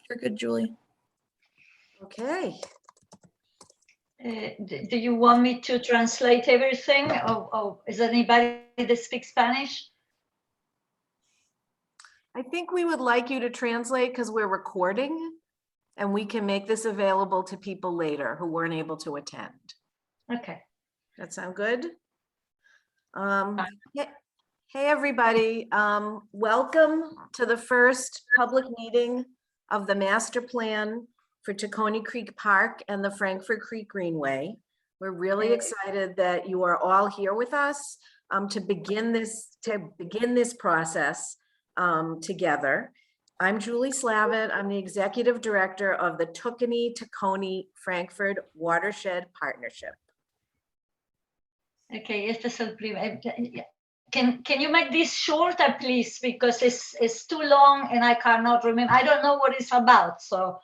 You're good, Julie. Okay. Do you want me to translate everything? Or is there anybody that speaks Spanish? I think we would like you to translate because we're recording and we can make this available to people later who weren't able to attend. Okay. That sound good? Hey, everybody. Welcome to the first public meeting of the master plan for Tacony Creek Park and the Frankford Creek Greenway. We're really excited that you are all here with us to begin this process together. I'm Julie Slavitt. I'm the executive director of the Tacony Frankford Watershed Partnership. Okay, este es el primer. Can you make this shorter, please? Because it's too long and I cannot remember. I don't know what it's about. So,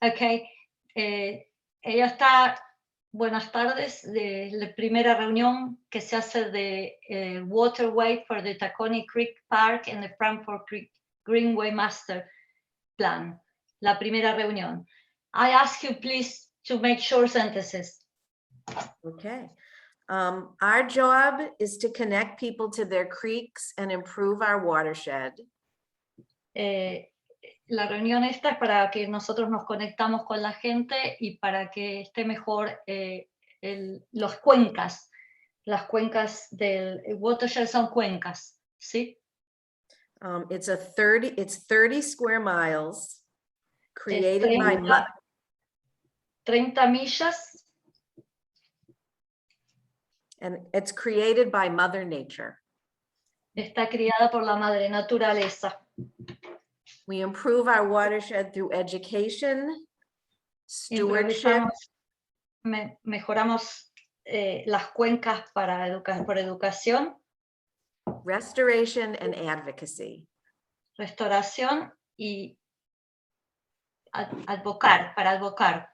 okay. Ella está. Buenas tardes. De la primera reunión que se hace de Waterway for the Tacony Creek Park and the Frankford Creek Greenway Master Plan. La primera reunión. I ask you, please, to make short sentences. Okay. Our job is to connect people to their creeks and improve our watershed. La reunión esta es para que nosotros nos conectamos con la gente y para que esté mejor las cuencas del watershed son cuencas, ¿sí? It's 30 square miles created by 30 millas. And it's created by Mother Nature. Está criada por la madre naturaleza. We improve our watershed through education, stewardship. Mejoramos las cuencas por educación. Restoration and advocacy. Restauración y para advocar.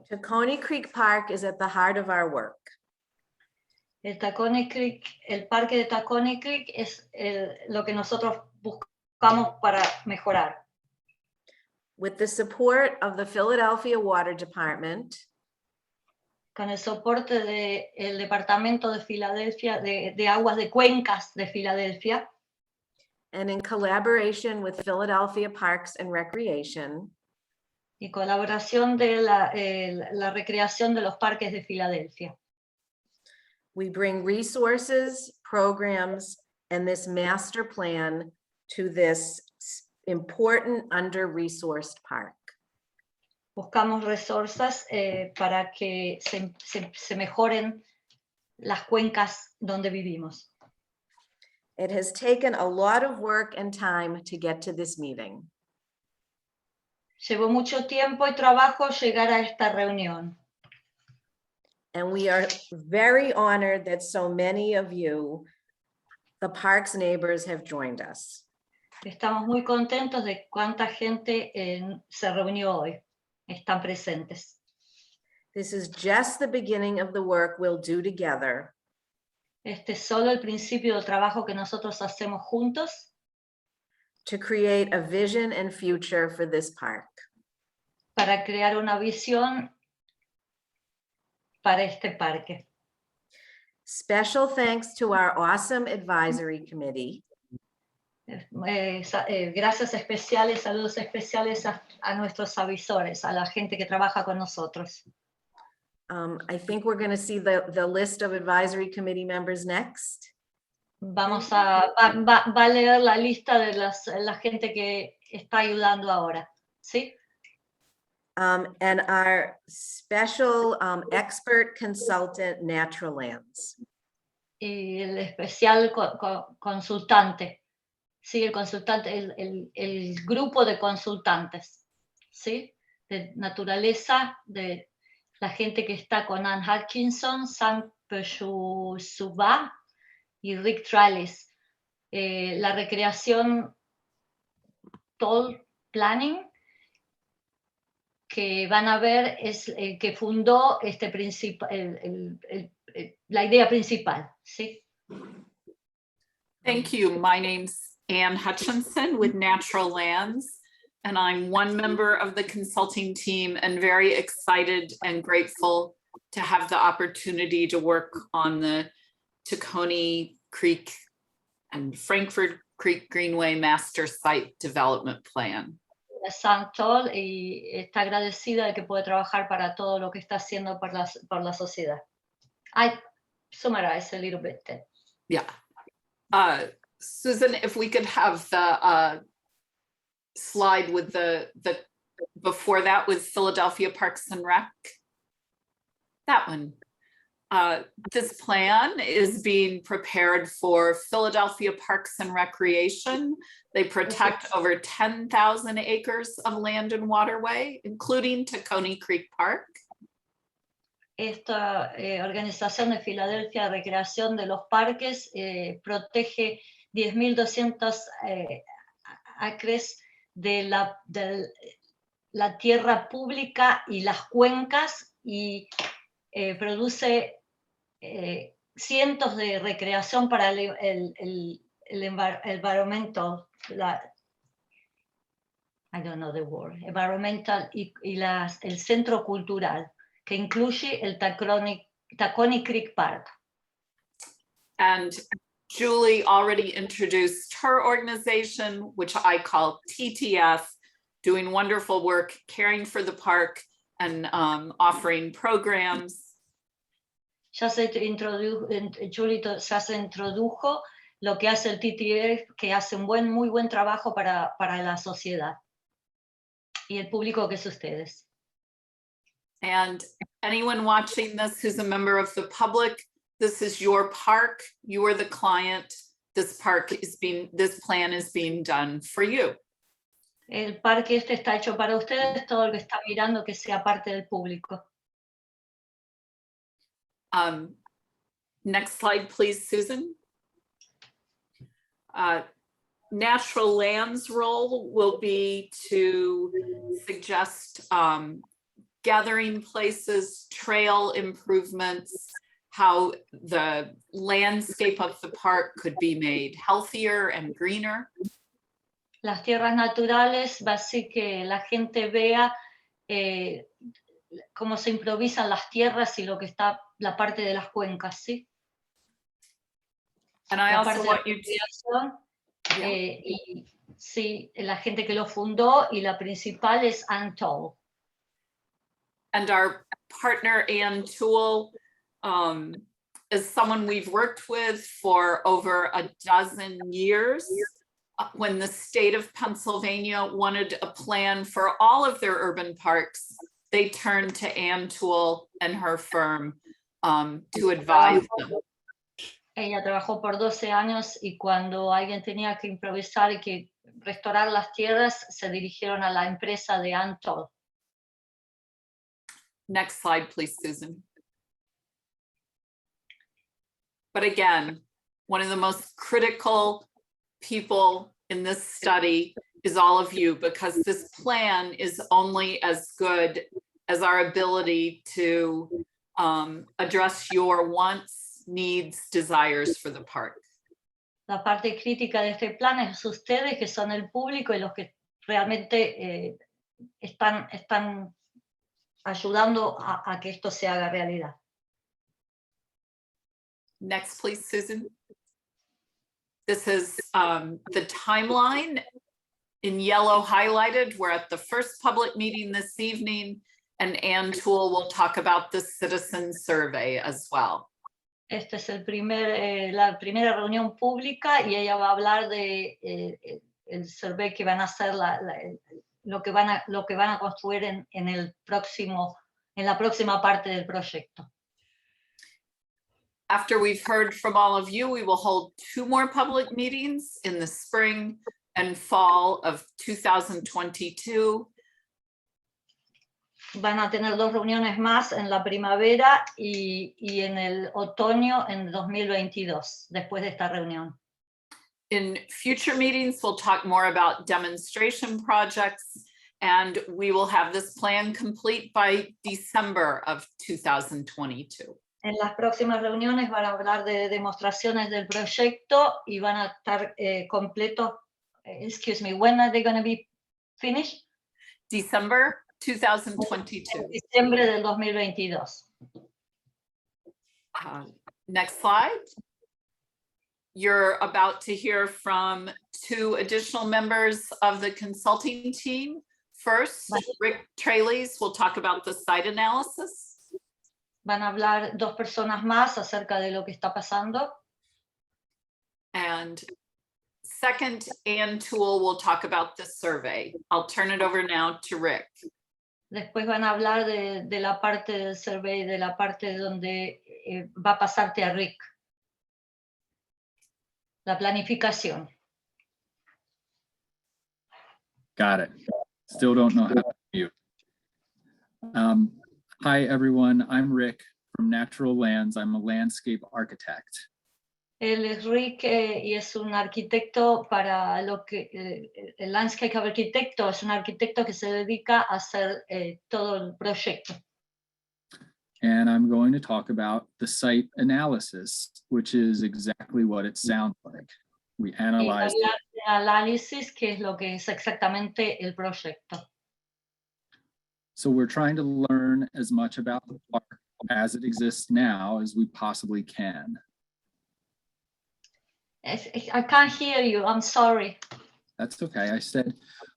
Tacony Creek Park is at the heart of our work. El parque de Tacony Creek es lo que nosotros buscamos para mejorar. With the support of the Philadelphia Water Department, con el soporte del Departamento de Filadelfia, de Aguas de Cuencas de Filadelfia, and in collaboration with Philadelphia Parks and Recreation, y colaboración de la recreación de los parques de Filadelfia. We bring resources, programs, and this master plan to this important under-resourced park. Buscamos resources para que se mejoren las cuencas donde vivimos. It has taken a lot of work and time to get to this meeting. Llevó mucho tiempo y trabajo llegar a esta reunión. And we are very honored that so many of you, the park's neighbors, have joined us. Estamos muy contentos de cuánta gente se reunió hoy. Están presentes. This is just the beginning of the work we'll do together. Este es solo el principio del trabajo que nosotros hacemos juntos. To create a vision and future for this park. Para crear una visión para este parque. Special thanks to our awesome advisory committee. Gracias especiales, saludos especiales a nuestros avisores, a la gente que trabaja con nosotros. I think we're going to see the list of advisory committee members next. Va a leer la lista de la gente que está ayudando ahora, ¿sí? And our special expert consultant, Natural Lands. Y el especial consultante, sí, el consultante, el grupo de consultantes, ¿sí? De naturaleza, de la gente que está con Ann Hutchinson, Sam Peshusuba y Rick Trallis. La recreación Toll Planning, que van a ver es que fundó la idea principal, ¿sí? Thank you. My name's Ann Hutchinson with Natural Lands. and I'm one member of the consulting team and very excited and grateful to have the opportunity to work on the Tacony Creek and Frankford Creek Greenway Master Site Development Plan. Santo y está agradecida de que puede trabajar para todo lo que está haciendo por la sociedad. I summarize a little bit then. Yeah. Susan, if we could have the slide with the before that with Philadelphia Parks and Rec. That one. This plan is being prepared for Philadelphia Parks and Recreation. They protect over 10,000 acres of land and waterway, including Tacony Creek Park. Esta organización de Filadelfia de Recreación de los Parques protege 10.200 acres de la tierra pública y las cuencas y produce cientos de recreación para el environmental, I don't know the word, environmental y el centro cultural, que incluye el Tacony Creek Park. And Julie already introduced her organization, which I call TTF, doing wonderful work, caring for the park and offering programs. Julie ya se introdujo lo que hace el TTF, que hace un muy buen trabajo para la sociedad y el público que es ustedes. And anyone watching this who's a member of the public, this is your park, you are the client, this plan is being done for you. El parque está hecho para ustedes, todo el que está mirando que sea parte del público. Next slide, please, Susan. Natural Land's role will be to suggest gathering places, trail improvements, how the landscape of the park could be made healthier and greener. Las tierras naturales va a hacer que la gente vea cómo se improvisan las tierras y lo que está la parte de las cuencas, ¿sí? And I La also parte want de you la to, y sí, la gente que lo fundó y la principal es Untitled. and our partner Ann Toole is someone we've worked with for over a dozen years. When the state of Pennsylvania wanted a plan for all of their urban parks, they turned to Ann Toole and her firm to advise them. Ella trabajó por 12 años y cuando alguien tenía que improvisar y que restaurar las tierras, se dirigieron a la empresa de Untitled. Next slide, please, Susan. But again, one of the most critical people in this study is all of you, because this plan is only as good as our ability to address your wants, needs, desires for the park. La parte crítica de este plan es ustedes, que son el público y los que realmente están ayudando a que esto se haga realidad. Next, please, Susan. This is the timeline in yellow highlighted. We're at the first public meeting this evening, and Ann Toole will talk about the citizen survey as well. Este es la primera reunión pública y ella va a hablar de el survey que van a hacer, lo que van a construir en la próxima parte del proyecto. After we've heard from all of you, we will hold 2 more public meetings in the spring and fall of 2022. Van a tener 2 reuniones más en la primavera y en el otoño en 2022, después de esta reunión. In future meetings, we'll talk more about demonstration projects, and we will have this plan complete by December of 2022. En las próximas reuniones van a hablar de demostraciones del proyecto y van a estar completos. Excuse me, when are they going to be Finish. December 2022. Diciembre del 2022. Next slide. You're about to hear from 2 additional members of the consulting team. First, Rick Traley's will talk about the site analysis. Van a hablar 2 personas más acerca de lo que está pasando. And second, Ann Toole will talk about the survey. I'll turn it over now to Rick. Después van a hablar de la parte del survey, de la parte donde va a pasarte a Rick. La planificación. Got it. Still don't know how to mute. Hi, everyone. I'm Rick from Natural Lands. I'm a landscape architect. Él es Rick y es un arquitecto para lo que el landscape arquitecto es un arquitecto que se dedica a hacer todo el proyecto. And I'm going to talk about the site analysis, which is exactly what it sounds like. We analyze. Y hablar de análisis, que es lo que es exactamente el proyecto. So we're trying to learn as much about the park as it exists now as we possibly can. I can't hear you. I'm sorry. That's okay. I said,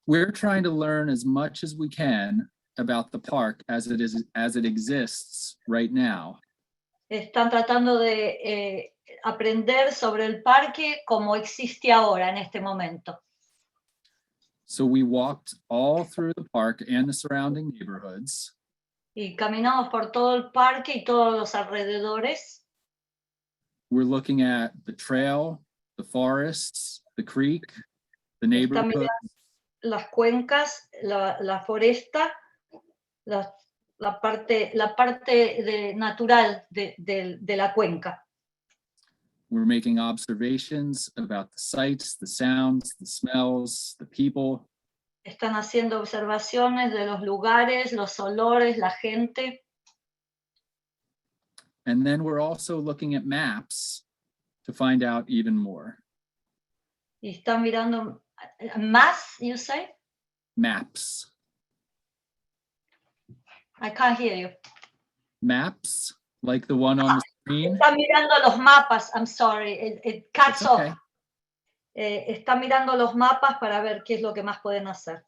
we're trying to learn as much as we can about the park as it exists right now. Están tratando de aprender sobre el parque como existe ahora en este momento. So we walked all through the park and the surrounding neighborhoods. Y caminamos por todo el parque y todos los alrededores. We're looking at the trail, the forests, the creek, the Está neighborhood. mirando las cuencas, la foresta, la parte natural de la cuenca. We're making observations about the sights, the sounds, the smells, the people. Están haciendo observaciones de los lugares, los olores, la gente. And then we're also looking at maps to find out even more. Y están mirando más, you say? Maps. I can't hear you. Maps, like the one on the screen. Está mirando los mapas, I'm sorry, it cuts It's okay. off. Está mirando los mapas para ver qué es lo que más pueden hacer.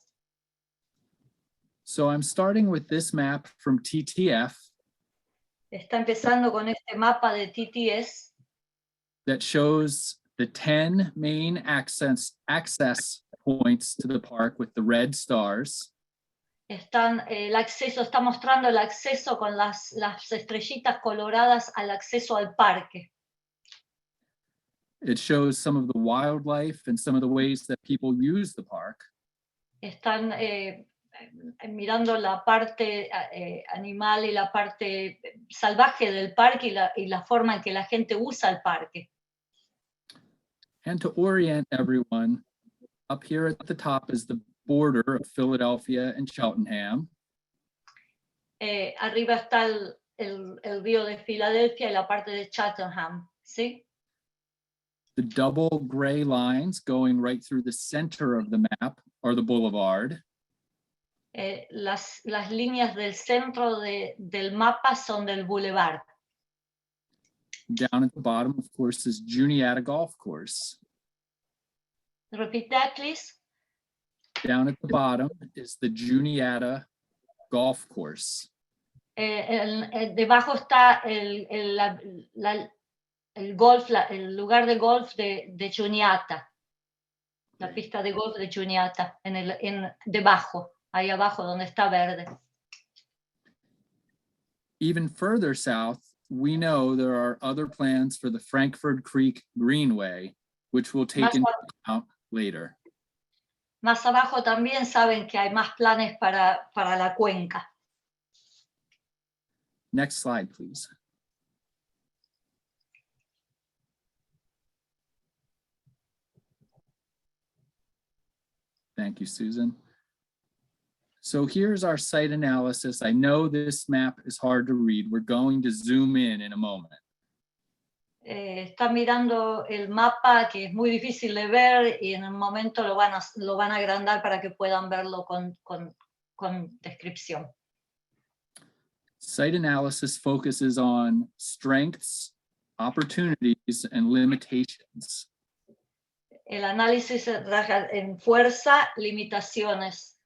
So I'm starting with this map from TTF Está empezando con este mapa de TTS that shows the 10 main access points to the park with the red stars. el acceso, está mostrando el acceso con las estrellitas coloradas al acceso al parque. It shows some of the wildlife and some of the ways that people use the park. Están mirando la parte animal y la parte salvaje del parque y la forma en que la gente usa el parque. And to orient everyone, up here at the top is the border of Philadelphia and Cheltenham. Arriba está el río de Filadelfia y la parte de Cheltenham, ¿sí? The double gray lines going right through the center of the map are the boulevard. Las líneas del centro del mapa son del boulevard. Down at the bottom, of course, is Juniata Golf Course. Repeat that, please. Down at the bottom is the Juniata Golf Course. Debajo está el golf, el lugar de golf de Juniata. La pista de golf de Juniata, debajo, ahí abajo donde está verde. Even further south, we know there are other plans for the Frankford Creek Greenway, which we'll take into account later. Más abajo también saben que hay más planes para la cuenca. Next slide, please. Thank you, Susan. So here's our site analysis. I know this map is hard to read. We're going to zoom in a moment. Está mirando el mapa que es muy difícil de ver y en un momento lo van a agrandar para que puedan verlo con descripción. Site analysis focuses on strengths, opportunities, and limitations. El análisis se raja en fuerza, limitaciones.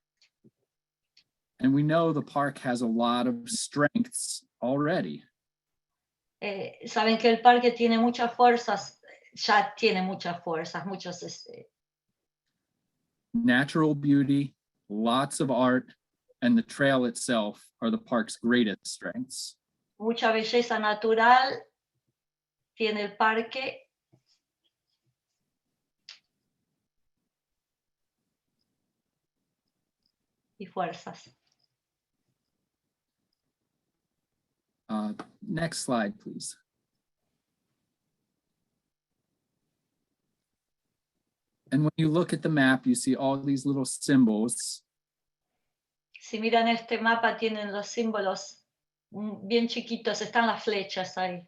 And we know the park has a lot of strengths already. Saben que el parque tiene muchas fuerzas, ya tiene muchas fuerzas, Natural beauty, lots of art, and the trail itself are the park's greatest strengths. mucha belleza natural tiene el parque. Y fuerzas. Next slide, please. And when you look at the map, you see all these little symbols. Si miran este mapa, tienen los símbolos bien chiquitos, están las flechas ahí.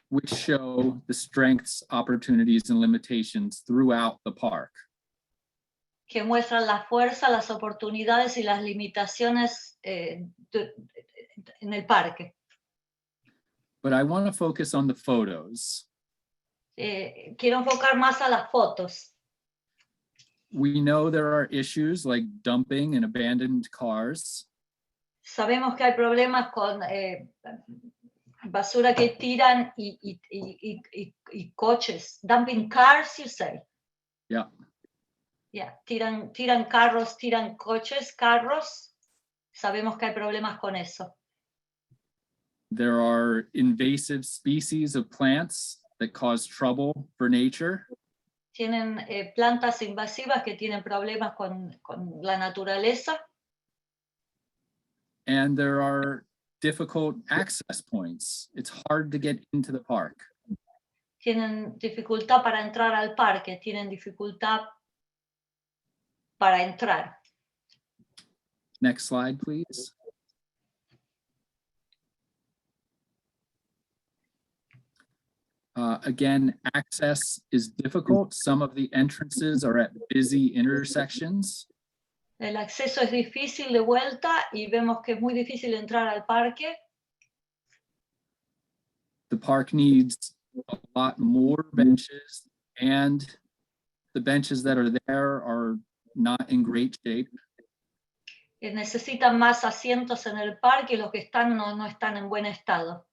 Which show the strengths, opportunities, and limitations throughout the park. Que muestran la fuerza, las oportunidades y las limitaciones en el parque. But I want to focus on the photos. Quiero enfocar más a las fotos. We know there are issues like dumping and abandoned cars. Sabemos que hay problemas con basura que tiran y coches. Dumping cars, you say? Yeah. Yeah. Tiran carros, tiran coches, carros. Sabemos que hay problemas con eso. There are invasive species of plants that cause trouble for nature. Tienen plantas invasivas que tienen problemas con la naturaleza. And there are difficult access points. It's hard to get into the park. Tienen dificultad para entrar al parque, tienen dificultad para entrar. Next slide, please. Again, access is difficult. Some of the entrances are at busy intersections. El acceso es difícil de vuelta y vemos que es muy difícil entrar al parque. The park needs a lot more benches, and the benches that are there are not in great shape. Necesitan más asientos en el parque y los que están no están en buen estado.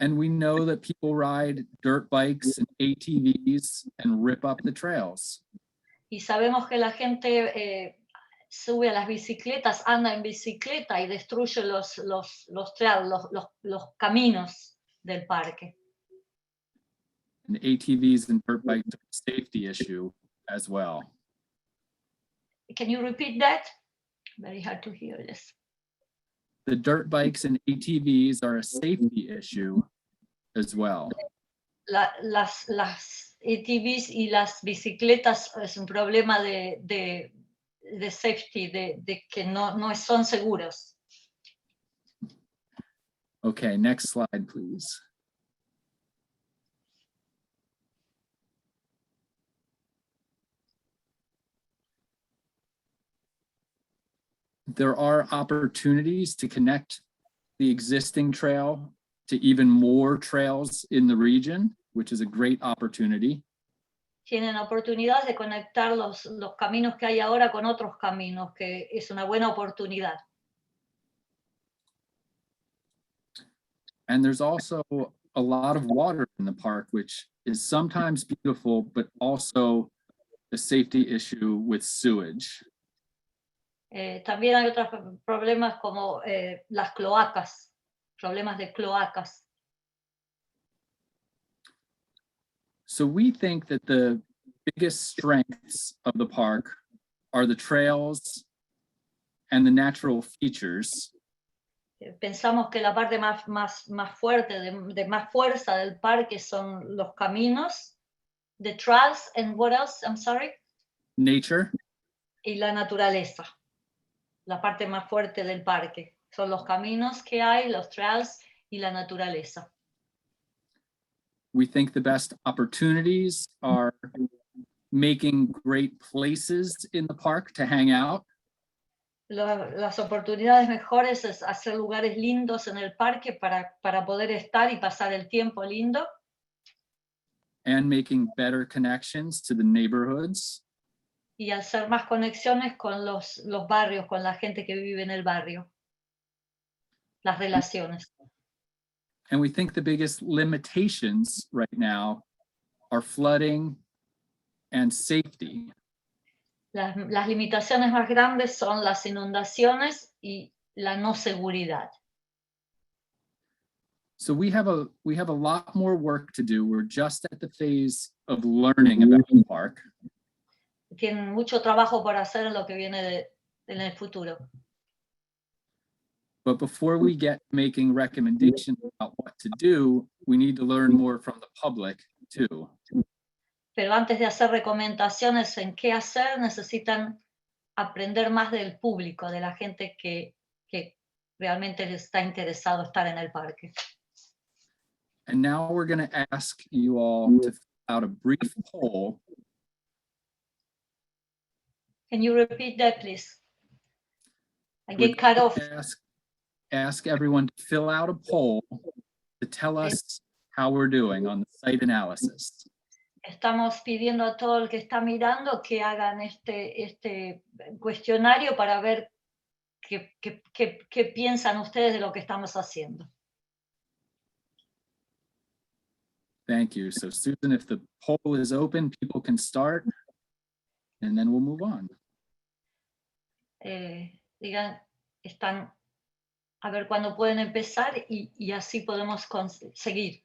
And we know that people ride dirt bikes and ATVs and rip up the trails. Y sabemos que la gente sube a las bicicletas, anda en bicicleta y destruye los caminos del parque. And ATVs and dirt bikes are a safety issue as well. Can you repeat that? Very hard to hear this. The dirt bikes and ATVs are a safety issue as well. Las ATVs y las bicicletas es un problema de safety, de que no son seguros. Okay, next slide, please. There are opportunities to connect the existing trail to even more trails in the region, which is a great opportunity. Tienen oportunidad de conectar los caminos que hay ahora con otros caminos, que es una buena oportunidad. And there's also a lot of water in the park, which is sometimes beautiful, but also a safety issue with sewage. También hay otros problemas como las cloacas, problemas de cloacas. So we think that the biggest strengths of the park are the trails and the natural features. Pensamos que la parte más fuerte, de más fuerza del parque son los caminos, the trails, and what else? I'm sorry? Nature. Y la naturaleza. La parte más fuerte del parque. Son los caminos que hay, los trails y la naturaleza. We think the best opportunities are making great places in the park to hang out, Las oportunidades mejores es hacer lugares lindos en el parque para poder estar y pasar el tiempo lindo, and making better connections to the neighborhoods. y hacer más conexiones con los barrios, con la gente que vive en el barrio, las relaciones. And we think the biggest limitations right now are flooding and safety. Las limitaciones más grandes son las inundaciones y la no seguridad. So we have a lot more work to do. We're just at the phase of learning about the park. Tienen mucho trabajo por hacer en lo que viene en el futuro. But before we get making recommendations about what to do, we need to learn more from the public too. Pero antes de hacer recomendaciones en qué hacer, necesitan aprender más del público, de la gente que realmente está interesado en estar en el parque. And now we're going to ask you all to fill out a brief poll. Can you repeat that, please? I We're get cut going off. to ask everyone to fill out a poll to tell us how we're doing on the site analysis. Estamos pidiendo a todo el que está mirando que hagan este cuestionario para ver qué piensan ustedes de lo que estamos haciendo. Thank you. So Susan, if the poll is open, people can start and then we'll move on. Digan, están a ver cuándo pueden empezar y así podemos seguir.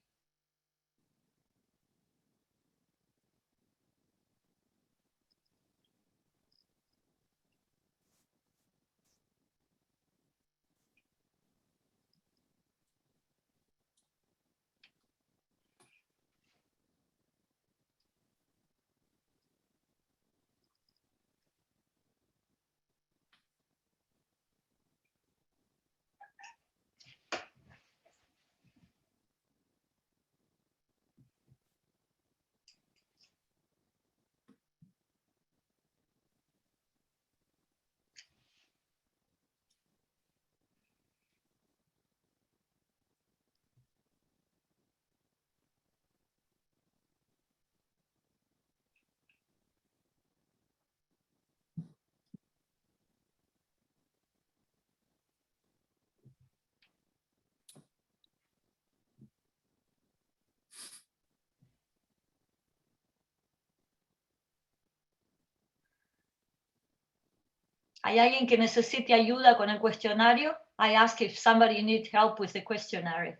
¿Hay alguien que necesite ayuda con el cuestionario? I ask if somebody needs help with the questionnaire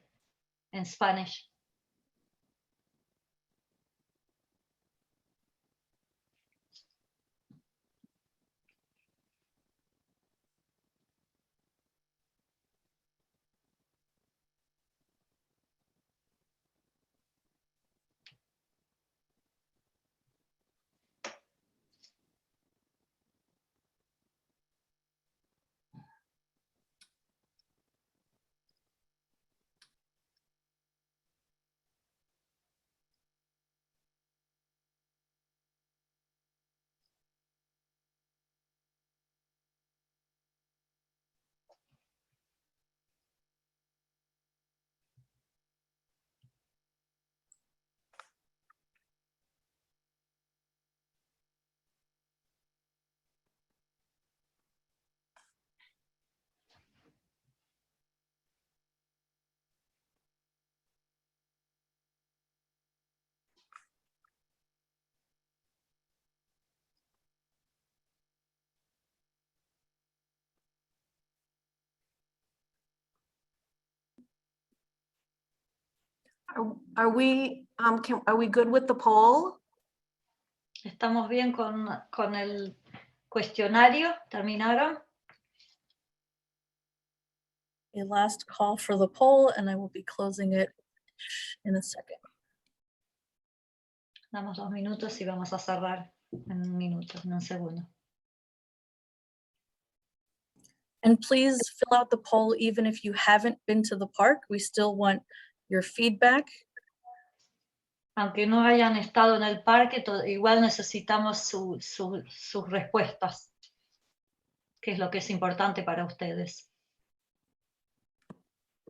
in Spanish. Are we good with the poll? ¿Estamos bien con el cuestionario? ¿Terminaron? A last call for the poll, and I will be closing it in a second. Damos 2 minutos y vamos a cerrar en un minuto, en un segundo. And please fill out the poll even if you haven't been to the park. We still want your feedback. Aunque no hayan estado en el parque, igual necesitamos sus respuestas, que es lo que es importante para ustedes.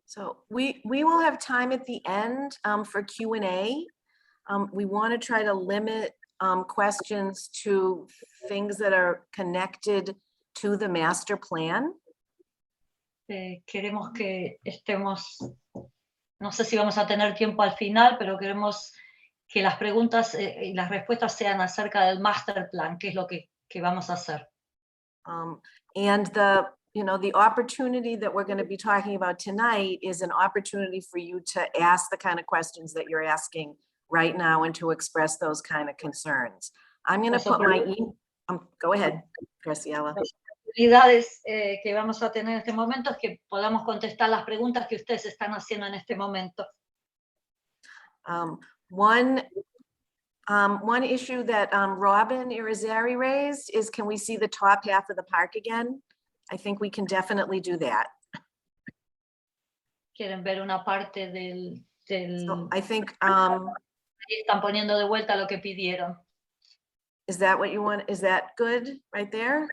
So we will have time at the end for Q&A. We want to try to limit questions to things that are connected to the master plan. Queremos que estemos, no sé si vamos a tener tiempo al final, pero queremos que las preguntas y las respuestas sean acerca del master plan, que es lo que vamos a hacer. And the opportunity that we're going to be talking about tonight is an opportunity for you to ask the kind of questions that you're asking right now and to express those kind of concerns. I'm going to put my email. Go ahead, Graciela. Las oportunidades que vamos a tener en este momento es que podamos contestar las preguntas que ustedes están haciendo en este momento. One issue that Robin Irizarry raised is, can we see the top half of the park again? I think we can definitely do that. Quieren ver una parte So I think, están poniendo de vuelta lo que pidieron. is that what you want? Is that good right there?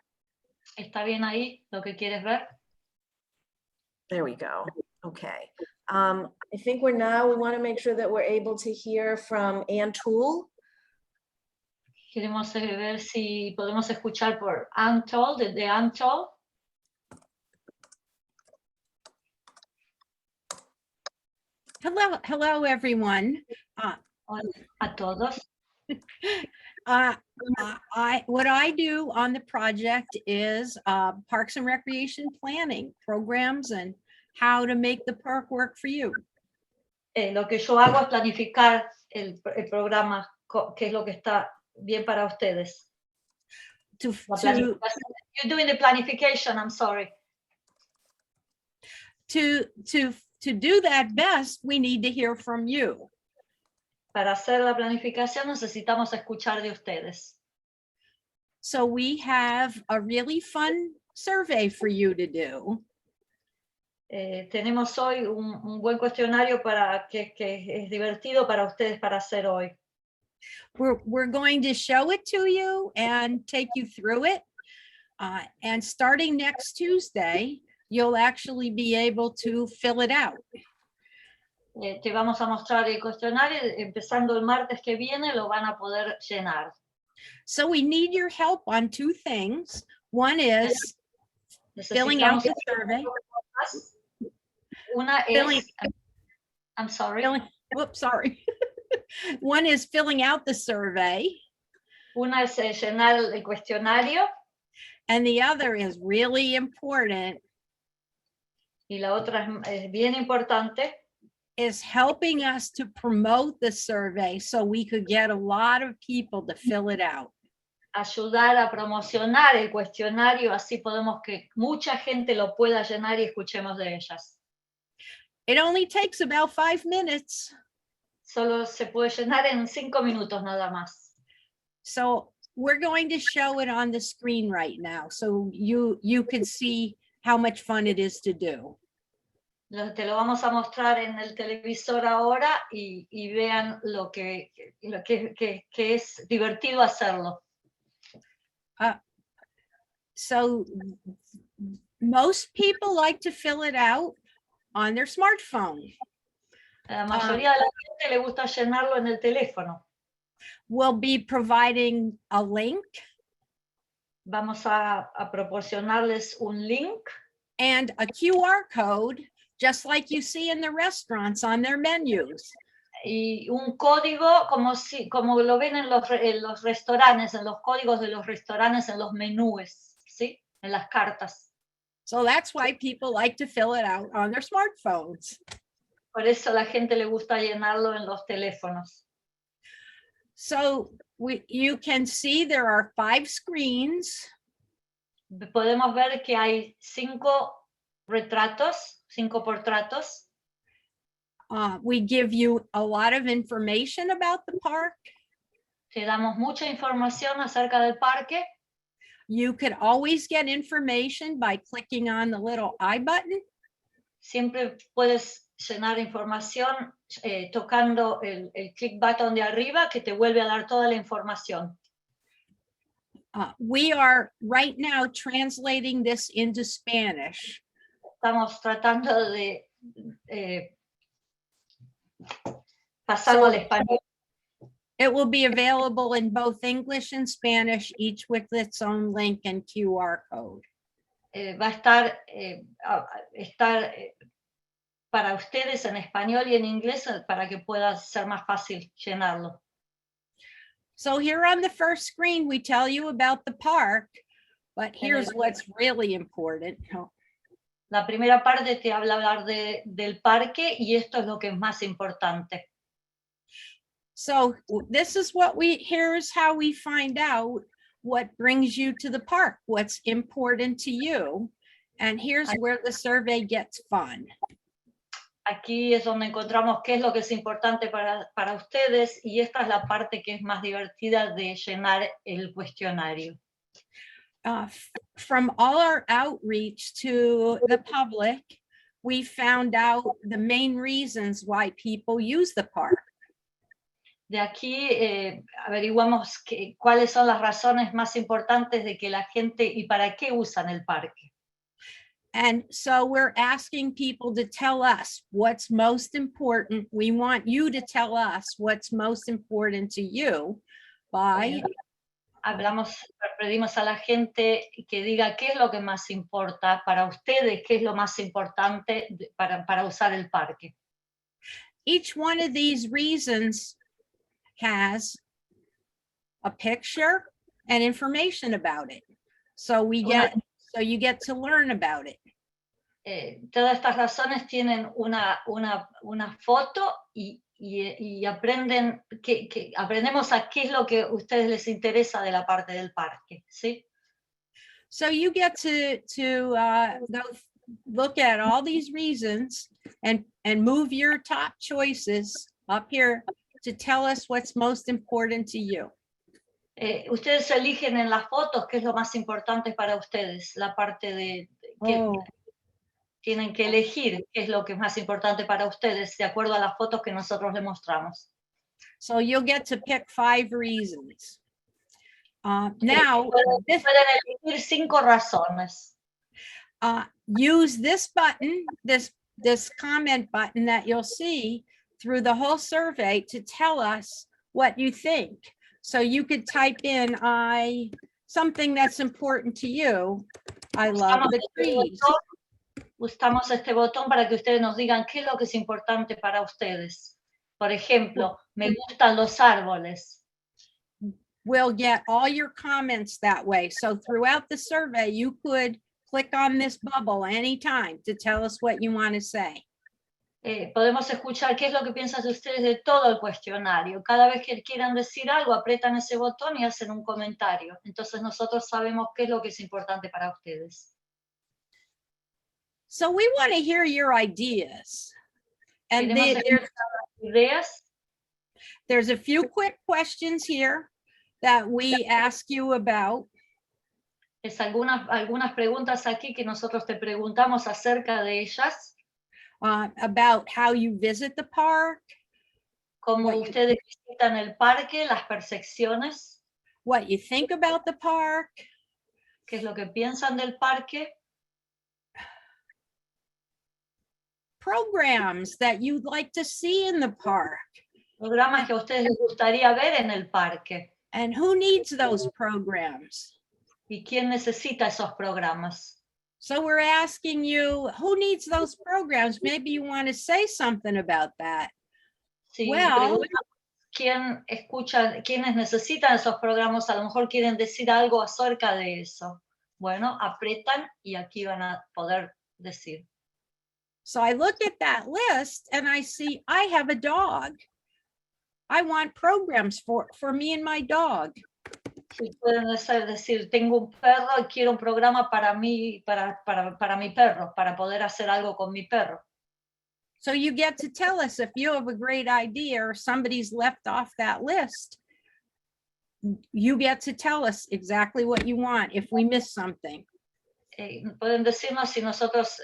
¿Está bien ahí lo que quieres ver? There we go. Okay. I think we want to make sure that we're able to hear from Ann Toole. Queremos ver si podemos escuchar por Untold, de Untold. Hello, everyone. Hola a todos. What I do on the project is parks and recreation planning programs and how to make the park work for you. Lo que yo hago es planificar el programa, que es lo que está bien para ustedes. You're doing the planification, I'm sorry. To do that best, we need to hear from you. Para hacer la planificación necesitamos escuchar de ustedes. So we have a really fun survey for you to do. Tenemos hoy un buen cuestionario que es divertido para ustedes para hacer hoy. We're going to show it to you and take you through it. And starting next Tuesday, you'll actually be able to fill it out. Te vamos a mostrar el cuestionario, empezando el martes que viene lo van a poder llenar. So we need your help on two things. One is filling out the survey. Una es, I'm sorry. Whoops, sorry. One is filling out the survey. Una es llenar el cuestionario. And the other is really important. Y la otra es bien importante. Is helping us to promote the survey so we could get a lot of people to fill it out. Ayudar a promocionar el cuestionario, así podemos que mucha gente lo pueda llenar y escuchemos de ellas. It only takes about 5 minutes. Solo se puede llenar en 5 minutos nada más. So we're going to show it on the screen right now so you can see how much fun it is to do. Te lo vamos a mostrar en el televisor ahora y vean lo que es divertido hacerlo. So most people like to fill it out on their smartphone. La mayoría de la gente le gusta llenarlo en el teléfono. We'll be providing a link. Vamos a proporcionarles un link. And a QR code, just like you see in the restaurants on their menus. Y un código como lo ven en los restaurantes, en los códigos de los restaurantes, en los menús, ¿sí? En las cartas. So that's why people like to fill it out on their smartphones. Por eso la gente le gusta llenarlo en los teléfonos. So you can see there are 5 screens. Podemos ver que hay 5 retratos, 5 portratos. We give you a lot of information about the park. Te damos mucha información acerca del parque. You could always get information by clicking on the little I button. Siempre puedes llenar información tocando el click button de arriba que te vuelve a dar toda la información. We are right now translating this into Spanish. Estamos tratando de pasarlo al español. It will be available in both English and Spanish, each with its own link and QR code. Va a estar para ustedes en español y en inglés para que pueda ser más fácil llenarlo. So here on the first screen, we tell you about the park, but here's what's really important. La primera parte te hablar del parque y esto es lo que es más importante. So this is here's how we find out what brings you to the park, what's important to you. And here's where the survey gets fun. Aquí es donde encontramos qué es lo que es importante para ustedes y esta es la parte que es más divertida de llenar el cuestionario. From all our outreach to the public, we found out the main reasons why people use the park. De aquí averiguamos cuáles son las razones más importantes de que la gente y para qué usan el parque. And so we're asking people to tell us what's most important. We want you to tell us what's most important to you by Pedimos a la gente que diga qué es lo que más importa para ustedes, qué es lo más importante para usar el parque. Each one of these reasons has a picture and information about it. So you get to learn about it. Todas estas razones tienen una foto y aprendemos a qué es lo que a ustedes les interesa de la parte del parque, ¿sí? So you get to go look at all these reasons and move your top choices up here to tell us what's most important to you. Ustedes eligen en las fotos qué es lo más importante para ustedes, la parte de que tienen que elegir qué es lo que es más importante para ustedes de acuerdo a las fotos que nosotros les mostramos. So you'll get to pick 5 reasons. Now, pueden elegir 5 razones. Use this button, this comment button that you'll see through the whole survey to tell us what you think. So you could type in something that's important to you. I love the trees. Usamos este botón para que ustedes nos digan qué es lo que es importante para ustedes. Por ejemplo, me gustan los árboles. We'll get all your comments that way. So throughout the survey, you could click on this bubble anytime to tell us what you want to say. Podemos escuchar qué es lo que piensan ustedes de todo el cuestionario. Cada vez que quieran decir algo, apretan ese botón y hacen un comentario. Entonces nosotros sabemos qué es lo que es importante para ustedes. So we want to hear your ideas. And there's a few quick questions here that we ask you about. Es algunas preguntas aquí que nosotros te preguntamos acerca de ellas. About how you visit the park. Cómo ustedes visitan el parque, las percepciones. What you think about the park. ¿Qué es lo que piensan del parque? Programs that you'd like to see in the park. Programas que a ustedes les gustaría ver en el parque. And who needs those programs? ¿Y quién necesita esos programas? So we're asking you, who needs those programs? Maybe you want to say something about that. Sí, well, ¿quiénes necesitan esos programas? A lo mejor quieren decir algo acerca de eso. Bueno, apretan y aquí van a poder decir. So I look at that list and I see I have a dog. I want programs for me and my dog. Sí, pueden decir, tengo un perro y quiero un programa para mí, para mi perro, para poder hacer algo con mi perro. So you get to tell us if you have a great idea or somebody's left off that list. You get to tell us exactly what you want if we miss something. Pueden decirnos si nosotros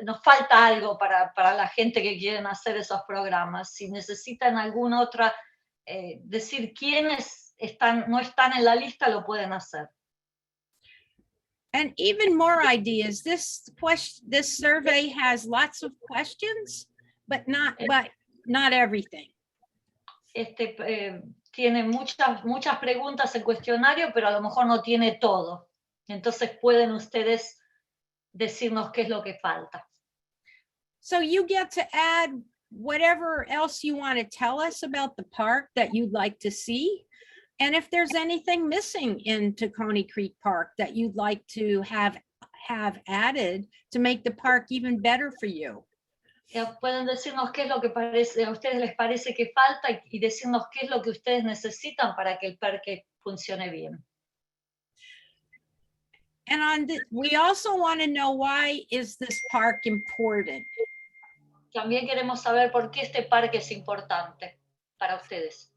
nos falta algo para la gente que quieren hacer esos programas. Si necesitan alguna otra, decir quiénes no están en la lista, lo pueden hacer. And even more ideas. This survey has lots of questions, but not everything. Tiene muchas preguntas el cuestionario, pero a lo mejor no tiene todo. Entonces pueden ustedes decirnos qué es lo que falta. So you get to add whatever else you want to tell us about the park that you'd like to see. And if there's anything missing in Tacony Creek Park that you'd like to have added to make the park even better for you. Pueden decirnos qué es lo que a ustedes les parece que falta y decirnos qué es lo que ustedes necesitan para que el parque funcione bien. And we also want to know, why is this park important? También queremos saber por qué este parque es importante para ustedes.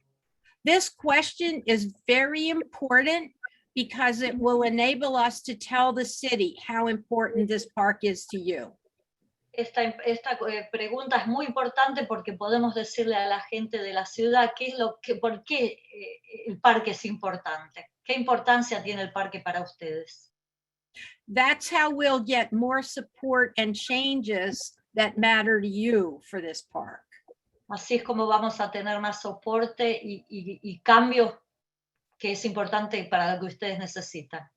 This question is very important because it will enable us to tell the city how important this park is to you. Esta pregunta es muy importante porque podemos decirle a la gente de la ciudad por qué el parque es importante. ¿Qué importancia tiene el parque para ustedes? That's how we'll get more support and changes that matter to you for this park. Así es como vamos a tener más soporte y cambios que es importante para lo que ustedes necesitan.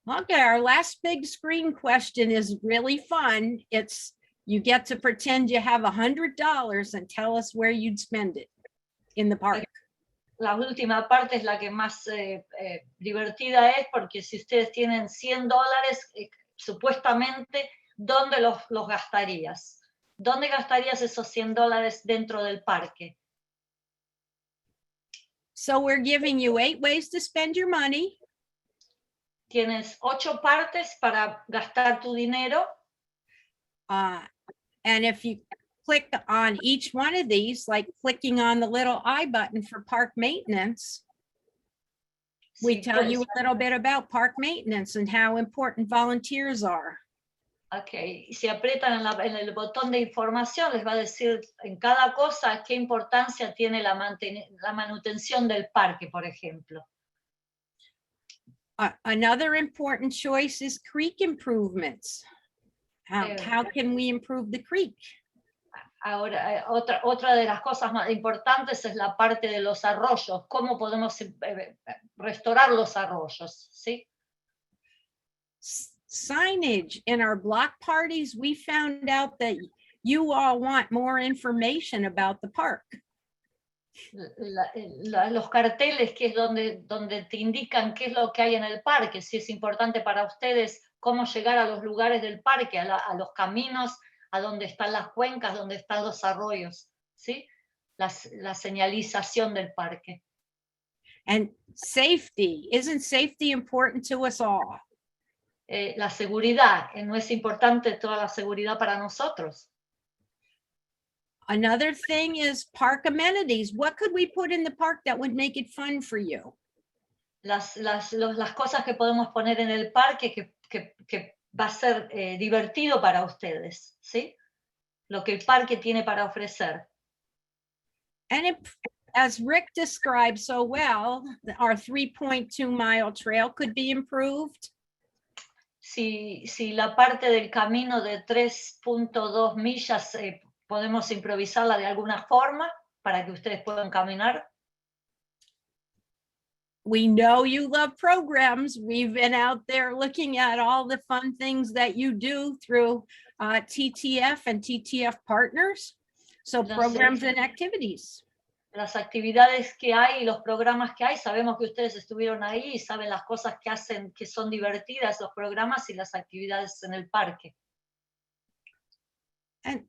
Okay, our last big screen question is really fun. You get to pretend you have $100 and tell us where you'd spend it in the park. La última parte es la que más divertida es, porque si ustedes tienen $100, supuestamente, ¿dónde los gastarías? ¿Dónde gastarías esos $100 dentro del parque? So we're giving you 8 ways to spend your money. Tienes 8 partes para gastar tu dinero. And if you click on each one of these, like clicking on the little I button for park maintenance, we tell you a little bit about park maintenance and how important volunteers are. Ok, si aprietan en el botón de información, les va a decir en cada cosa qué importancia tiene la manutención del parque, por ejemplo. Another important choice is creek improvements. How can we improve the creek? Ahora, otra de las cosas más importantes es la parte de los arroyos. ¿Cómo podemos restaurar los arroyos? ¿Sí? Signage. In our block parties, we found out that you all want more information about the park. Los carteles, que es donde te indican qué es lo que hay en el parque, si es importante para ustedes cómo llegar a los lugares del parque, a los caminos, a donde están las cuencas, donde están los arroyos, ¿sí? La señalización del parque. And safety. Isn't safety important to us all? La seguridad, ¿no es importante toda la seguridad para nosotros? Another thing is park amenities. What could we put in the park that would make it fun for you? Las cosas que podemos poner en el parque que va a ser divertido para ustedes, ¿sí? Lo que el parque tiene para ofrecer. And as Rick described so well, our 3.2-mile trail could be improved. Si la parte del camino de 3.2 millas podemos improvisarla de alguna forma para que ustedes puedan caminar. We know you love programs. We've been out there looking at all the fun things that you do through TTF and TTF partners. So programs and activities. Las actividades que hay y los programas que hay, sabemos que ustedes estuvieron ahí y saben las cosas que hacen, que son divertidas, los programas y las actividades en el parque. And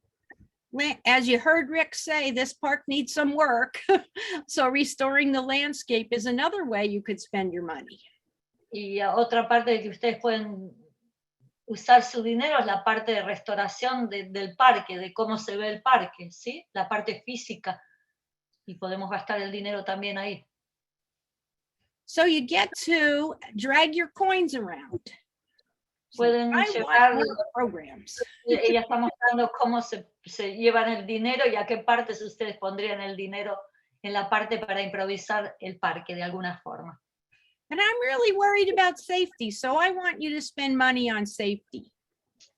as you heard Rick say, this park needs some work. So restoring the landscape is another way you could spend your money. Y otra parte de que ustedes pueden usar su dinero es la parte de restauración del parque, de cómo se ve el parque, ¿sí? La parte física. Y podemos gastar el dinero también ahí. So you get to drag your coins around. Pueden I llevar, want more programs. ella está mostrando cómo se llevan el dinero y a qué partes ustedes pondrían el dinero en la parte para improvisar el parque de alguna forma. And I'm really worried about safety, so I want you to spend money on safety.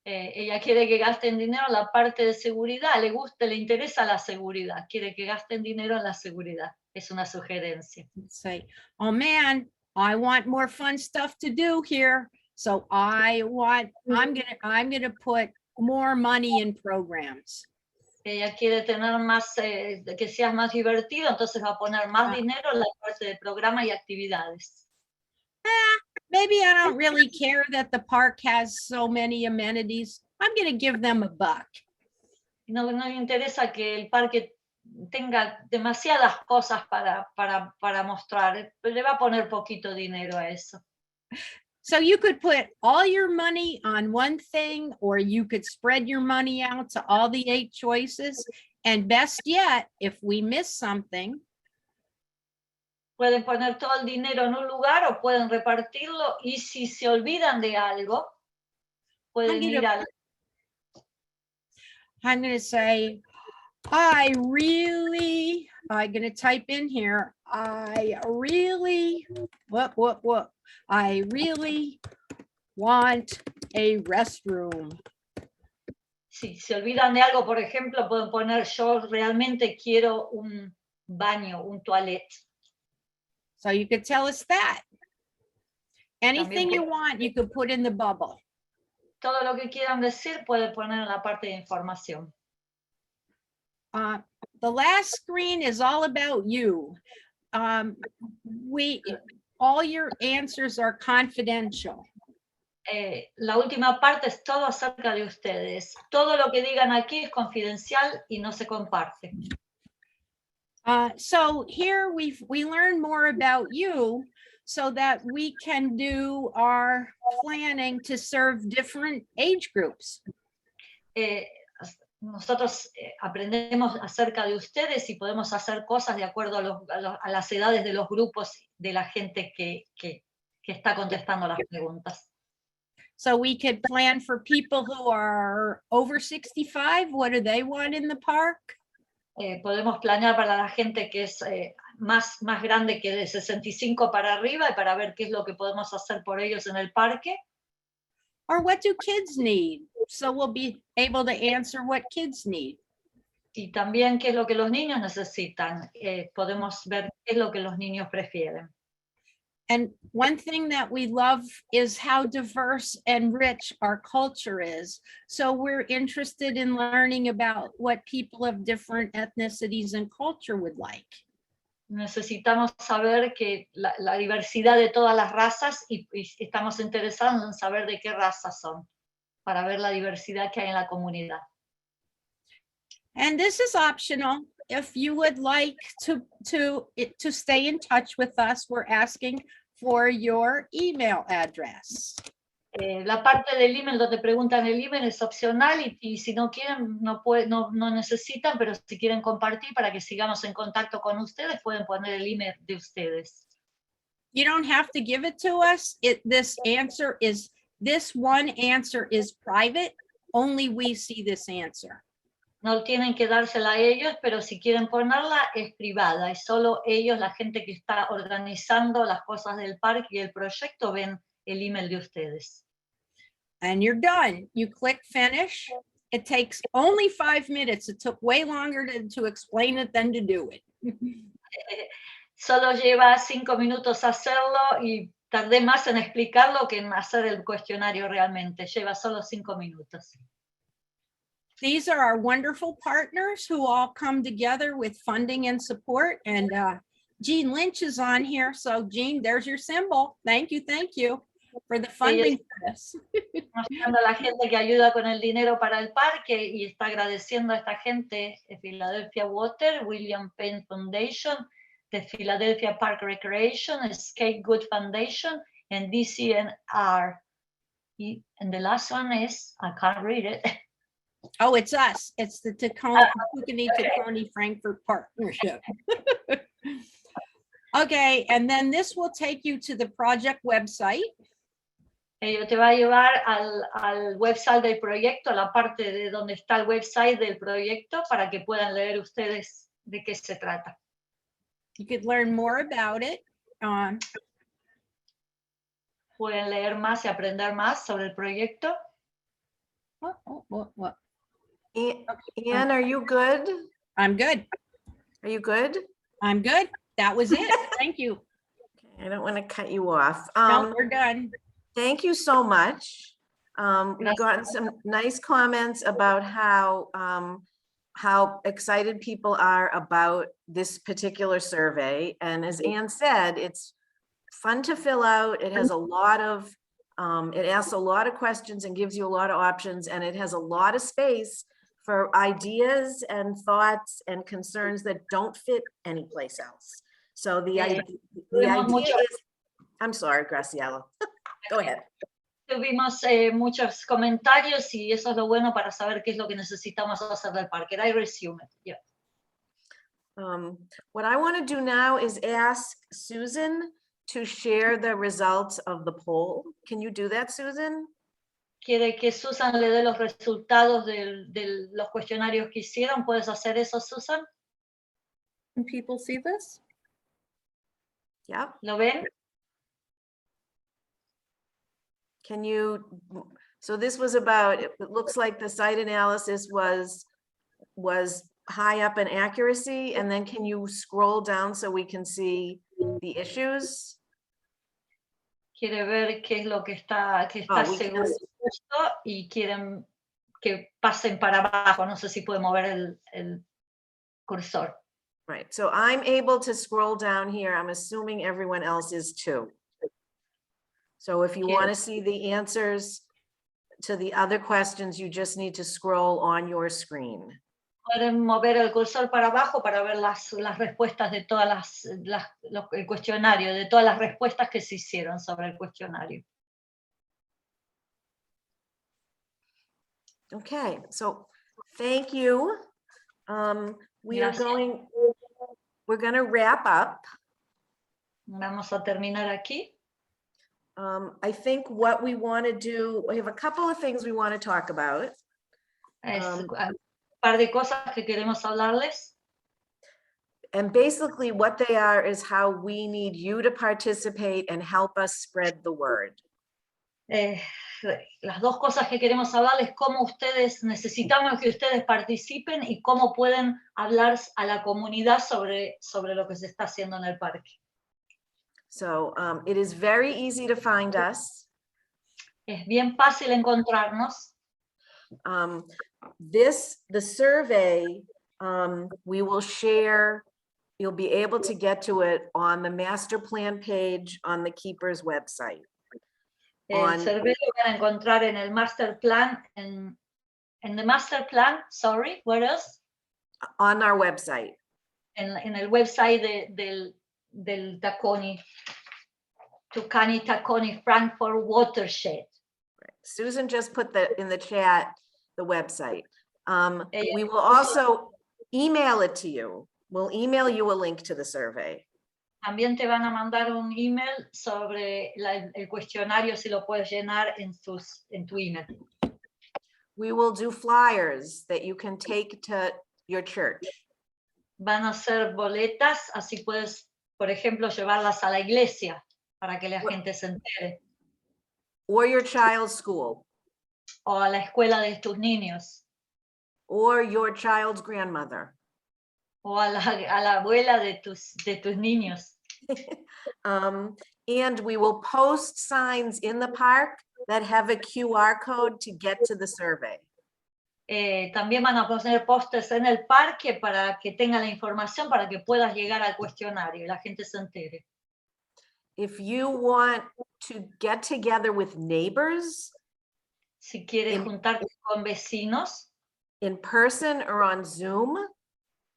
Ella quiere que gasten dinero en la parte de seguridad, le interesa la seguridad, quiere que gasten dinero en la seguridad. Es una sugerencia. Say, oh man, I want more fun stuff to do here. So I'm gonna put more money in programs. Ella quiere tener más, que sea más divertido, entonces va a poner más dinero en la parte de programa y actividades. Maybe I don't really care that the park has so many amenities. I'm gonna give them $1. No le interesa que el parque tenga demasiadas cosas para mostrar, le va a poner poquito dinero a eso. So you could put all your money on one thing, or you could spread your money out to all the 8 choices. And best yet, if we miss something, Pueden poner todo el dinero en un lugar o pueden repartirlo, y si se olvidan de algo, pueden ir al... I'm going to say, I'm going to type in here, I really want a restroom. Si se olvidan de algo, por ejemplo, pueden poner, yo realmente quiero un baño, un toilet. So you could tell us that. Anything you want, you could put in the bubble. Todo lo que quieran decir, pueden poner en la parte de información. The last screen is all about you. All your answers are confidential. La última parte es todo acerca de ustedes. Todo lo que digan aquí es confidencial y no se comparte. So here we learn more about you so that we can do our planning to serve different age groups. Nosotros aprendemos acerca de ustedes y podemos hacer cosas de acuerdo a las edades de los grupos de la gente que está contestando las preguntas. So we could plan for people who are over 65. What do they want in the park? Podemos planear para la gente que es más grande que de 65 para arriba y para ver qué es lo que podemos hacer por ellos en el parque. Or what do kids need? So we'll be able to answer what kids need. Y también qué es lo que los niños necesitan. Podemos ver qué es lo que los niños prefieren. And one thing that we love is how diverse and rich our culture is. So we're interested in learning about what people of different ethnicities and culture would like. Necesitamos saber que la diversidad de todas las razas y estamos interesados en saber de qué razas son, para ver la diversidad que hay en la comunidad. And this is optional. If you would like to stay in touch with us, we're asking for your email address. La parte del email donde preguntan el email es opcional y si no quieren, no necesitan, pero si quieren compartir para que sigamos en contacto con ustedes, pueden poner el email de ustedes. You don't have to give it to us. This one answer is private. Only we see this answer. No tienen que dársela a ellos, pero si quieren ponerla es privada y solo ellos, la gente que está organizando las cosas del parque y el proyecto, ven el email de ustedes. And you're done. You click finish. It takes only 5 minutes. It took way longer to explain it than to do it. Solo lleva 5 minutos hacerlo y tardé más en explicarlo que en hacer el cuestionario realmente. Lleva solo 5 minutos. These are our wonderful partners who all come together with funding and support. And Jean Lynch is on here. So Jean, there's your symbol. Thank you for the funding for this. Mostrando a la gente que ayuda con el dinero para el parque y está agradeciendo a esta gente de Philadelphia Water, William Penn Foundation, the Philadelphia Park Recreation, Scapegoat Foundation, and DCNR. And the last one is, I can't read it. Oh, it's us. It's the Tacony Frankford Partnership. Okay, and then this will take you to the project website. te va a llevar al website del proyecto, a la parte de donde está el website del proyecto, para que puedan leer ustedes de qué se trata. You could learn more about it. Pueden leer más y aprender más sobre el proyecto. What? Anne, are you good? I'm good. Are you good? I'm good. That was it. Thank you. I don't want to cut you off. No, we're done. Thank you so much. We've Gracias. gotten some nice comments about how excited people are about this particular survey. And as Anne said, it's fun to fill out. It has a lot of, it asks a lot of questions and gives you a lot of options, and it has a lot of space for ideas and thoughts and concerns that don't fit anyplace else. So the idea is, I'm sorry, Graciela, go ahead. Tuvimos muchos comentarios y eso es lo bueno para saber qué es lo que necesitamos hacer del parque. I resume it. Yeah. What I want to do now is ask Susan to share the results of the poll. Can you do that, Susan? Quiere que Susan le dé los resultados de los cuestionarios que hicieron. ¿Puedes hacer eso, Susan? Can people see this? Yeah. ¿Lo ven? Can you, so this was about, it looks like the site analysis was high up in accuracy, and then can you scroll down so we can see the issues? Quiere ver qué es lo que está we seguro can- de esto y quieren que pasen para abajo. No sé si puede mover el cursor. Right, so I'm able to scroll down here. I'm assuming everyone else is too. So if you want to see the answers to the other questions, you just need to scroll on your screen. Pueden mover el cursor para abajo para ver las respuestas de todas el cuestionario, de todas las respuestas que se hicieron sobre el cuestionario. Okay, so thank you. We're going to wrap up. Vamos a terminar aquí. I think what we want to do, we have a couple of things we want to talk about. Un par de cosas que queremos hablarles. And basically what they are is how we need you to participate and help us spread the word. Las dos cosas que queremos hablarles, cómo necesitamos que ustedes participen y cómo pueden hablar a la comunidad sobre lo que se está haciendo en el parque. So it is very easy to find us. Es bien fácil encontrarnos. The survey, we will share, you'll be able to get to it on the master plan page on the Keeper's website. El survey lo van a encontrar en el master plan, en the master plan, sorry, where else? On our website. En el website del Tacony Frankford Watershed. Susan just put in the chat the website. We will also email it to you. We'll email you a link to the survey. También te van a mandar un email sobre el cuestionario, si lo puedes llenar en tu email. We will do flyers that you can take to your church. Van a hacer boletas, así puedes, por ejemplo, llevarlas a la iglesia para que la gente se entere. Or your child's school. O a la escuela de tus niños. Or your child's grandmother. O a la abuela de tus niños. And we will post signs in the park that have a QR code to get to the survey. También van a poner pósters en el parque para que tenga la información, para que puedas llegar al cuestionario y la gente se entere. If you want to get together with neighbors, si quieres juntarte con vecinos, in person or on Zoom,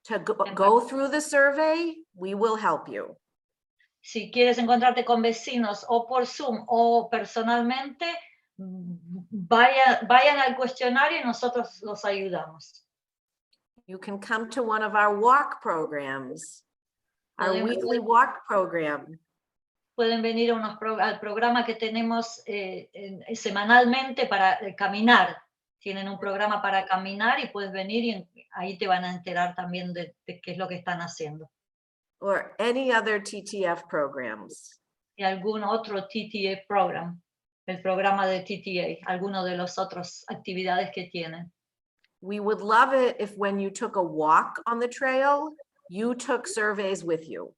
to go through the survey, we will help you. Si quieres encontrarte con vecinos o por Zoom o personalmente, vayan al cuestionario y nosotros los ayudamos. You can come to one of our walk programs, our weekly walk program. pueden venir a al programa que tenemos semanalmente para caminar. Tienen un programa para caminar y puedes venir y ahí te van a enterar también de qué es lo que están haciendo. Or any other TTF programs. Y algún otro TTA program, el programa de TTA, alguno de los otros actividades que tienen. We would love it if when you took a walk on the trail, you took surveys with you.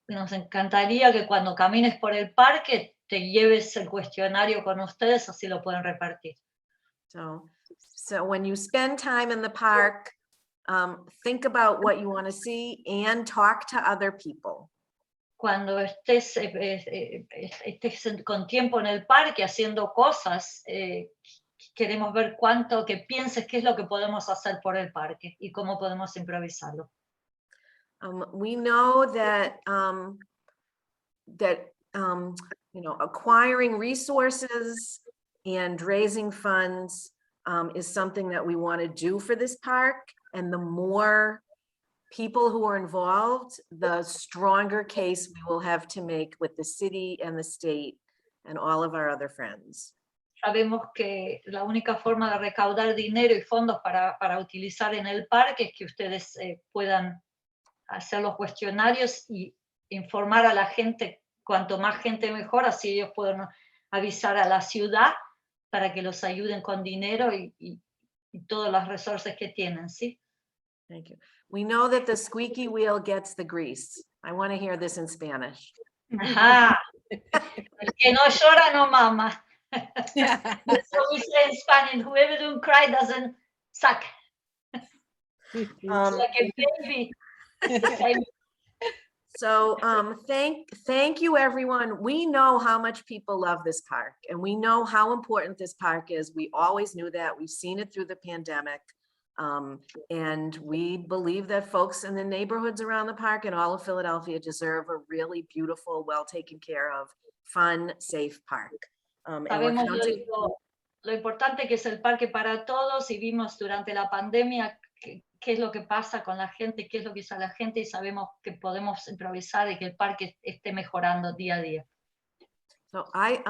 Nos encantaría que cuando camines por el parque te lleves el cuestionario con ustedes, así lo pueden repartir. So when you spend time in the park, think about what you want to see and talk to other people. Cuando estés con tiempo en el parque haciendo cosas, queremos ver que pienses qué es lo que podemos hacer por el parque y cómo podemos improvisarlo. We know that acquiring resources and raising funds is something that we want to do for this park. And the more people who are involved, the stronger case we will have to make with the city and the state and all of our other friends. Sabemos que la única forma de recaudar dinero y fondos para utilizar en el parque es que ustedes puedan hacer los cuestionarios y informar a la gente, cuanto más gente mejor, así ellos pueden avisar a la ciudad para que los ayuden con dinero y todos los resources que tienen, ¿sí? Thank you. We know that the squeaky wheel gets the grease. I want to hear this in Spanish. Ajá. El que no llora no mama. So we say in Spanish, whoever don't cry doesn't suck. It's like a baby. So thank you, everyone. We know how much people love this park and we know how important this park is. We always knew that. We've seen it through the pandemic. And we believe that folks in the neighborhoods around the park and all of Philadelphia deserve a really beautiful, well taken care of, fun, safe park. Sabemos lo importante que es el parque para todos y vimos durante la pandemia qué es lo que pasa con la gente, qué es lo que hizo la gente y sabemos que podemos improvisar y que el parque esté mejorando día a día. So I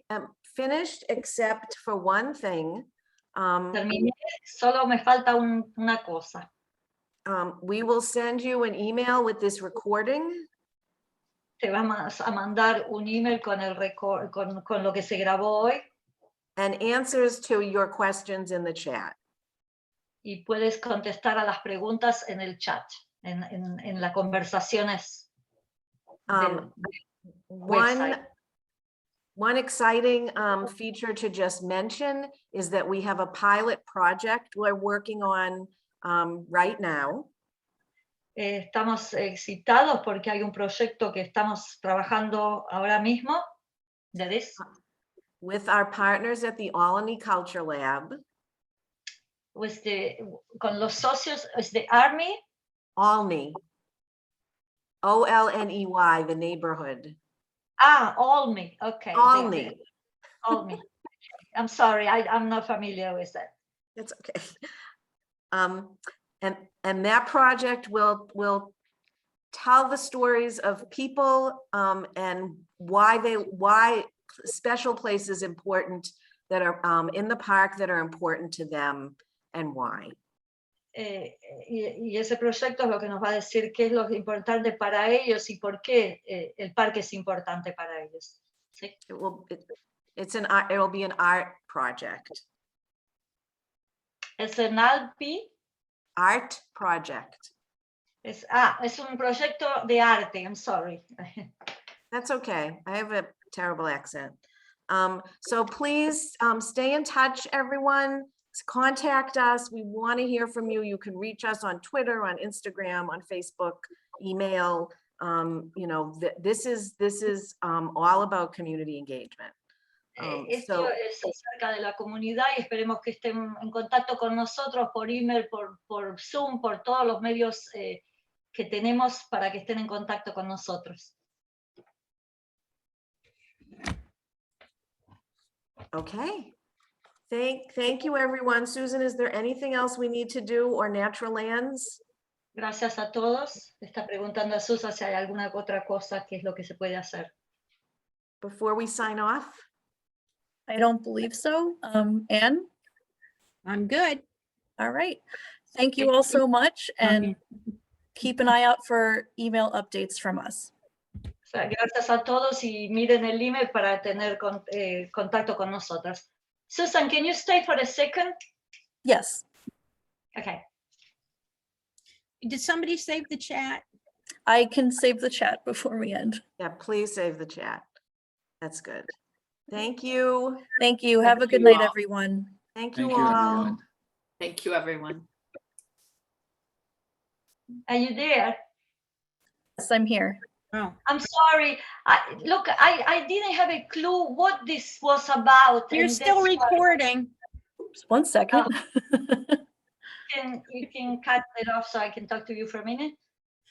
am finished except for one thing. Terminé, solo me falta una cosa. We will send you an email with this recording. Te vamos a mandar un email con lo que se grabó hoy. And answers to your questions in the chat. Y puedes contestar a las preguntas en el chat, en las conversaciones. One exciting feature to just mention is that we have a pilot project we're working on right now. Estamos excitados porque hay un proyecto que estamos trabajando ahora mismo. With our partners at the Olney Culture Lab. Con los socios, ¿es the Army? Olney. Olney, the neighborhood. Olney, okay. Olney. Olney. I'm sorry, I'm not familiar with that. That's okay. And that project will tell the stories of people and why special places important that are in the park that are important to them and why. Y ese proyecto es lo que nos va a decir qué es lo importante para ellos y por qué el parque es importante para ellos. ¿Sí? It will be an art project. Es un art project. Es un proyecto de arte. I'm sorry. That's okay. I have a terrible accent. So please stay in touch, everyone. Contact us. We want to hear from you. You can reach us on Twitter, on Instagram, on Facebook, email. This is all about community engagement. Esto es acerca de la comunidad y esperemos que estén en contacto con nosotros por email, por Zoom, por todos los medios que tenemos para que estén en contacto con nosotros. Okay. Thank you, everyone. Susan, is there anything else we need to do or Natural Lands? Gracias a todos. Está preguntando a Susa si hay alguna otra cosa que es lo que se puede hacer. Before we sign off, I don't believe so. Anne? I'm good. All right. Thank you all so much and keep an eye out for email updates from us. O sea, gracias a todos y miren el email para tener contacto con nosotras. Susan, can you stay for a second? Yes, Okay. Did somebody save the chat? I can save the chat before we end. yeah, please save the chat. That's good. Thank you. Thank you. Have a good you night, all. everyone. Thank you Thank you, all. everyone. Thank you, everyone. Are you there? Yes, I'm here. Oh, I'm sorry. Look, I didn't have a clue what this was about. you're and still that's why recording. Oops, 1 second. you can cut it off so I can talk to you for a minute.